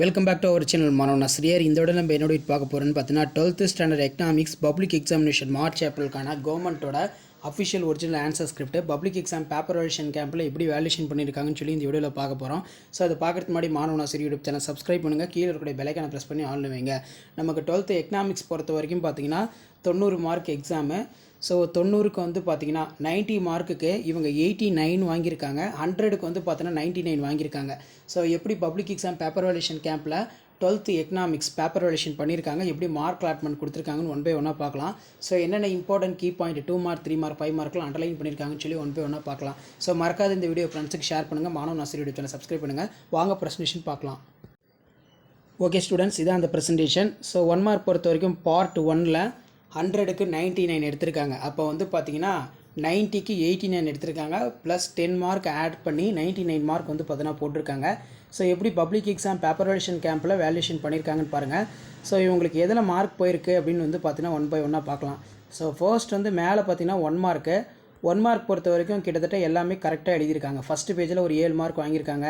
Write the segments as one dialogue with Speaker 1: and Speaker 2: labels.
Speaker 1: Welcome back to our channel. மாணவன் ஆசிரியர். இந்த விட நம்ம என்னோட பார்க்க போகிறோன்னு பார்த்தீங்கன்னா 12th standard economics public examination March ஏப்ரலுக்கான கவர்மெண்ட்டோட official original answer script public exam paper valuation கேம்பில் எப்படி வேல்யூஷன் பண்ணியிருக்காங்கன்னு சொல்லி இந்த வீடியோவில் பார்க்க போகிறோம். ஸோ அதை பார்க்குறதுக்கு முன்னாடி மாணவன் ஆசிரியர் யூடியூப் சேனல் சப்ஸ்கிரைப் பண்ணுங்கள். கீழே இருக்கிற பெல்லைக்கான ப்ரெஸ் பண்ணி ஆன் வைங்க. நமக்கு 12th எக்கனாமிக்ஸ் பொறுத்த வரைக்கும் பார்த்தீங்கன்னா 90 மார்க் எக்ஸாமு. ஸோ 90க்கு வந்து பார்த்தீங்கன்னா 90 மார்க்குக்கு இவங்க 89 வாங்கியிருக்காங்க. 100க்கு வந்து பார்த்தீங்கன்னா 99 வாங்கியிருக்காங்க. ஸோ எப்படி பப்ளிக் எக்ஸாம் பேப்பர் வேல்யூஷன் கேம்பில் 12th எக்கனாமிக்ஸ் பேப்பர் வேல்யூஷன் பண்ணியிருக்காங்க, எப்படி மார்க் அலாட்மெண்ட் கொடுத்துருக்காங்கன்னு ஒன் பை ஒன்னாக பார்க்கலாம். ஸோ என்னென்ன important key point 2 mark 3 mark 5 மார்க்லாம் அண்டர்லைன் பண்ணியிருக்காங்கன்னு சொல்லி ஒன் பை ஒன்னாக பார்க்கலாம். ஸோ மறக்காத இந்த வீடியோ ஃப்ரெண்ட்ஸுக்கு ஷேர் பண்ணுங்கள். மாணவன் ஆசிரியர் சேனல் சப்ஸ்கிரைப் பண்ணுங்கள். வாங்க ப்ரெசன்டேஷன் பார்க்கலாம். ஓகே ஸ்டூடெண்ட்ஸ், இதான் அந்த ப்ரெசன்டேஷன். ஸோ 1 மார்க் பொறுத்த வரைக்கும் பார்ட் 1ல் 100க்கு 99 எடுத்திருக்காங்க. அப்போ வந்து பார்த்தீங்கன்னா 90க்கு 89 எடுத்திருக்காங்க. ப்ளஸ் 10 மார்க் ஆட் பண்ணி 99 மார்க் வந்து பார்த்தீங்கன்னா போட்டிருக்காங்க. ஸோ எப்படி பப்ளிக் எக்ஸாம் பேப்பர் வேல்யூஷன் கேம்பில் வேல்யூஷன் பண்ணியிருக்காங்கன்னு பாருங்கள். ஸோ இவங்களுக்கு எதில் மார்க் போயிருக்கு அப்படின்னு வந்து பார்த்தீங்கன்னா ஒன் பை ஒன்னாக பார்க்கலாம். ஸோ ஃபர்ஸ்ட் வந்து மேலே பார்த்தீங்கன்னா 1 மார்க் பொறுத்த வரைக்கும் கிட்டத்தட்ட எல்லாமே கரெக்டாக எழுதியிருக்காங்க. ஃபஸ்ட்டு பேஜில் ஒரு 7 மார்க் வாங்கியிருக்காங்க.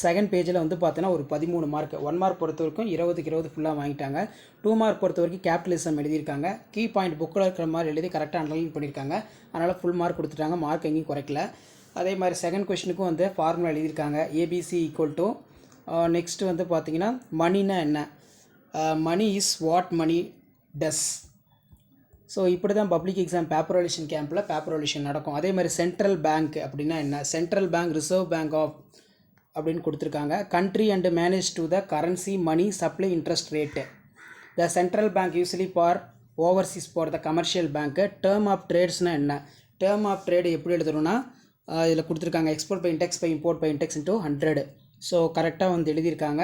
Speaker 1: செகண்ட் பேஜில் வந்து பார்த்தீங்கன்னா ஒரு 13 மார்க். 1 மார்க் பொறுத்த வரைக்கும் 20க்கு 20 ஃபுல்லாக வாங்கிட்டாங்க. 2 மார்க் பொறுத்த வரைக்கும் கேபிட்டலிசம் எழுதியிருக்காங்க. கீ பாயிண்ட் புக்கில் இருக்கிற மாதிரி எழுதி கரெக்டாக அண்டர்லைன் பண்ணியிருக்காங்க. அதனால் ஃபுல் மார்க் கொடுத்துட்டாங்க. மார்க் எங்கேயும் குறைக்கல. அதே மாதிரி செகண்ட் கொஸ்டினுக்கும் வந்து ஃபார்முலா எழுதியிருக்காங்க. ஏபிசி ஈக்குவல் டு நெக்ஸ்ட்டு வந்து பார்த்தீங்கன்னா மணின்னா என்ன, money is what money does. So இப்படி தான் பப்ளிக் எக்ஸாம் பேப்பர் வேல்யூஷன் கேம்பில் பேப்பர் வேல்யூஷன் நடக்கும். அதே மாதிரி சென்ட்ரல் பேங்க் அப்படின்னா என்ன, central bank reserve bank of அப்படின்னு கொடுத்துருக்காங்க. Country and manage to the currency money supply interest rate. The central bank usually for overseas for the commercial பேங்க்கு. Term of ட்ரேட்ஸ்னால் என்ன, டேர்ம் ஆஃப் ட்ரேடு எப்படி எழுதணும்னா இதில் கொடுத்துருக்காங்க. Export by index by import by index into 100. So கரெக்டாக வந்து எழுதியிருக்காங்க.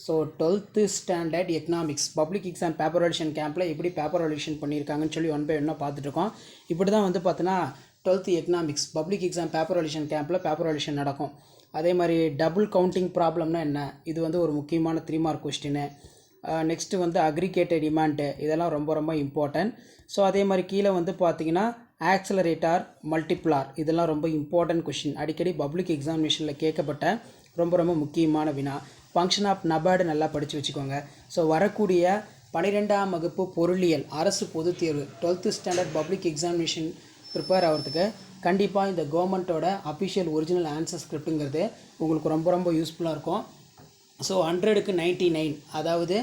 Speaker 1: So 12th standard economics public exam paper valuation கேம்பில் எப்படி பேப்பர் வேல்யூஷன் பண்ணியிருக்காங்கன்னு சொல்லி ஒன் பை ஒன்னாக பார்த்துட்ருக்கோம். இப்படி தான் வந்து பார்த்தீங்கன்னா 12th economics public exam paper valuation கேம்பில் பேப்பர் வேல்யூஷன் நடக்கும். அதே மாதிரி டபுள் கவுண்டிங் ப்ராப்ளம்னா என்ன, இது வந்து ஒரு முக்கியமான 3 மார்க் கொஸ்டின்னு. நெக்ஸ்ட்டு வந்து அக்ரிகேட்டட் டிமாண்டு, இதெல்லாம் ரொம்ப ரொம்ப இம்பார்ட்டன்ட். ஸோ அதே மாதிரி கீழே வந்து பார்த்தீங்கன்னா ஆக்சலரேட்டார் மல்டிப்ளார், இதெல்லாம் ரொம்ப இம்பார்ட்டன்ட் கொஷின். அடிக்கடி பப்ளிக் எக்ஸாமினேஷனில் கேட்கப்பட்ட ரொம்ப ரொம்ப முக்கியமான வினா. ஃபங்க்ஷன் ஆஃப் நபார்டு நல்லா படித்து வச்சுக்கோங்க. ஸோ வரக்கூடிய 12ஆம் வகுப்பு பொருளியல் அரசு பொதுத் தேர்வு 12th standard public examination prepare ஆகிறதுக்கு கண்டிப்பாக இந்த கவர்மெண்ட்டோட அஃபிஷியல் ஒரிஜினல் ஆன்சர் ஸ்கிரிப்ட்டுங்கிறது உங்களுக்கு ரொம்ப ரொம்ப யூஸ்ஃபுல்லாக இருக்கும். ஸோ 100க்கு 99, அதாவது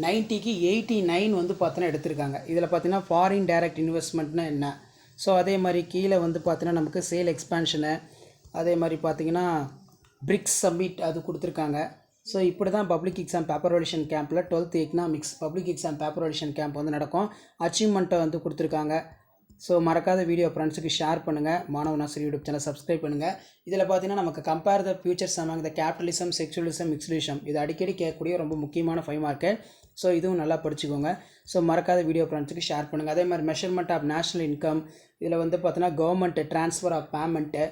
Speaker 1: 90க்கு 89 வந்து பார்த்தீங்கன்னா எடுத்திருக்காங்க. இதில் பார்த்தீங்கன்னா ஃபாரின் டைரக்ட் இன்வெஸ்ட்மெண்ட்னா என்ன. ஸோ அதே மாதிரி கீழே வந்து பார்த்தீங்கன்னா நமக்கு சேல் எக்ஸ்பான்ஷனு, அதே மாதிரி பார்த்தீங்கன்னா பிரிக்ஸ் சம்மிட் அது கொடுத்துருக்காங்க. ஸோ இப்படி தான் பப்ளிக் எக்ஸாம் பேப்பர் வேல்யூஷன் கேம்பில் 12th economics public exam paper valuation camp வந்து நடக்கும். அச்சீவ்மெண்ட்டை வந்து கொடுத்துருக்காங்க. ஸோ மறக்காத வீடியோ ஃப்ரெண்ட்ஸுக்கு ஷேர் பண்ணுங்கள். மாணவன் ஆசிரியர் யூடியூப் சேனல் சப்ஸ்கிரைப் பண்ணுங்கள். இதில் பார்த்தீங்கன்னா நமக்கு compare the futures among the capitalism socialism mixedism, இது அடிக்கடி கேட்கக்கூடிய ரொம்ப முக்கியமான 5 மார்க்கு. ஸோ இதுவும் நல்லா படிச்சுக்கோங்க. ஸோ மறக்காத வீடியோ ஃப்ரெண்ட்ஸுக்கு ஷேர் பண்ணுங்கள். அதே மாதிரி மெஷர்மெண்ட் ஆஃப் நேஷனல் இன்கம், இதில் வந்து பார்த்தீங்கன்னா government transfer of payment.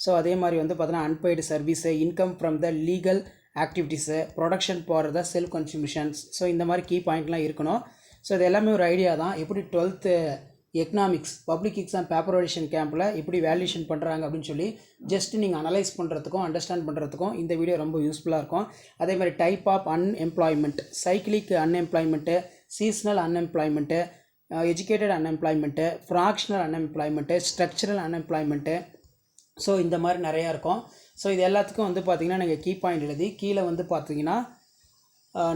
Speaker 1: So அதே மாதிரி வந்து பார்த்தீங்கன்னா unpaid service, income from the legal activities, production for the self consumptions. So இந்த மாதிரி கீ பாயிண்ட்லாம் இருக்கணும். ஸோ இது எல்லாமே ஒரு ஐடியா தான், எப்படி 12th economics public exam paper valuation கேம்பில் எப்படி வேல்யூஷன் பண்ணுறாங்க அப்படின்னு சொல்லி ஜஸ்ட் நீங்கள் அனலைஸ் பண்ணுறதுக்கும் அண்டர்ஸ்டாண்ட் பண்ணுறதுக்கும் இந்த வீடியோ ரொம்ப யூஸ்ஃபுல்லாக இருக்கும். அதே மாதிரி type of unemployment, cyclic unemployment, seasonal unemployment, educated unemployment, fractional unemployment, structural unemployment. So இந்த மாதிரி நிறையா இருக்கும். ஸோ இது எல்லாத்துக்கும் வந்து பார்த்திங்கன்னா நீங்கள் கீ பாயிண்ட் எழுதி கீழே வந்து பார்த்தீங்கன்னா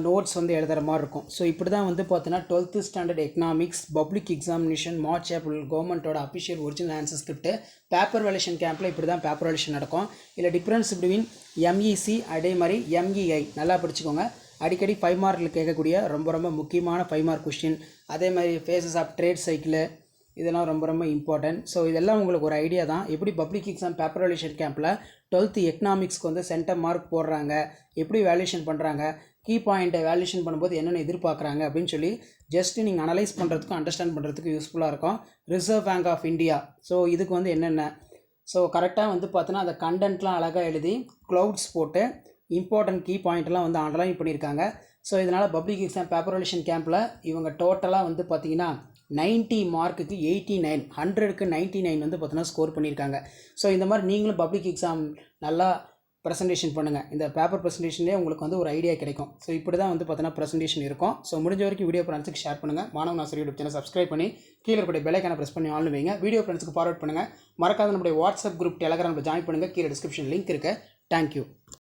Speaker 1: நோட்ஸ் வந்து எழுதுகிற மாதிரி இருக்கும். ஸோ இப்படி தான் வந்து பார்த்தீங்கன்னா 12th standard economics public examination March April கவர்மெண்ட்டோட official original answer script paper valuation கேம்பில் இப்படி தான் பேப்பர் வேல்யூஷன் நடக்கும். இல்லை டிஃப்ரென்ஸ் பிட்வீன் எம்இசி அதே மாதிரி எம்இஐ நல்லா படிச்சுக்கோங்க. அடிக்கடி 5 மார்க்கில் கேட்கக்கூடிய ரொம்ப ரொம்ப முக்கியமான 5 மார்க் கொஸ்டின். அதே மாதிரி ஃபேஸஸ் ஆஃப் ட்ரேட் சைக்கிள், இதெல்லாம் ரொம்ப ரொம்ப இம்பார்ட்டன்ட். ஸோ இதெல்லாம் உங்களுக்கு ஒரு ஐடியா தான், எப்படி பப்ளிக் எக்ஸாம் பேப்பர் வேல்யூஷன் கேம்பில் 12th எக்கனாமிக்ஸ்க்கு வந்து சென்டர் மார்க் போடுறாங்க, எப்படி வேல்யூஷன் பண்ணுறாங்க, கீ பாயிண்ட்டை வேல்யூஷன் பண்ணும்போது என்னென்ன எதிர்பார்க்குறாங்க அப்படின்னு சொல்லி ஜஸ்ட் நீங்கள் அனலைஸ் பண்ணுறதுக்கும் அண்டர்ஸ்டாண்ட் பண்ணுறதுக்கு யூஸ்ஃபுல்லாக இருக்கும். Reserve bank of India, so இதுக்கு வந்து என்னென்ன, ஸோ கரெக்டாக வந்து பார்த்தோன்னா அந்த கண்டென்ட்லாம் அழகாக எழுதி க்ளவுட்ஸ் போட்டு இம்பார்ட்டன்ட் கீ பாயிண்ட்லாம் வந்து அண்டர்லைன் பண்ணியிருக்காங்க. ஸோ இதனால் பப்ளிக் எக்ஸாம் பேப்பர் வேல்யூஷன் கேம்பில் இவங்க டோட்டலாக வந்து பார்த்திங்கன்னா 90 மார்க்குக்கு 89, 100க்கு 99 வந்து பார்த்தீங்கன்னா ஸ்கோர் பண்ணியிருக்காங்க. ஸோ இந்த மாதிரி நீங்களும் பப்ளிக் எக்ஸாம் நல்லா ப்ரெசன்டேஷன் பண்ணுங்கள். இந்த பேப்பர் ப்ரெசன்டேஷன்லேயே உங்களுக்கு வந்து ஒரு ஐடியா கிடைக்கும். ஸோ இப்படி தான் வந்து பார்த்தீங்கன்னா ப்ரெசன்டேஷன் இருக்கும். ஸோ முடிஞ்ச வரைக்கும் வீடியோ ஃப்ரெண்ட்ஸுக்கு ஷேர் பண்ணுங்கள். மாணவன் ஆசிரியர் யூடியூப் சேனல் சப்ஸ்கிரைப் பண்ணி கீழே இருக்கக்கூடிய பெல் ஐக்கானை ப்ரெஸ் பண்ணி ஆன் வைங்க. வீடியோ ஃப்ரெண்ட்ஸுக்கு ஃபார்வர்ட் பண்ணுங்கள். மறக்காத நம்முடைய வாட்ஸ்அப் குரூப் டெலகிராமில் ஜாயின் பண்ணுங்கள். கீழே டிஸ்கிரிப்ஷன் லிங்க் இருக்குது. தேங்க்யூ.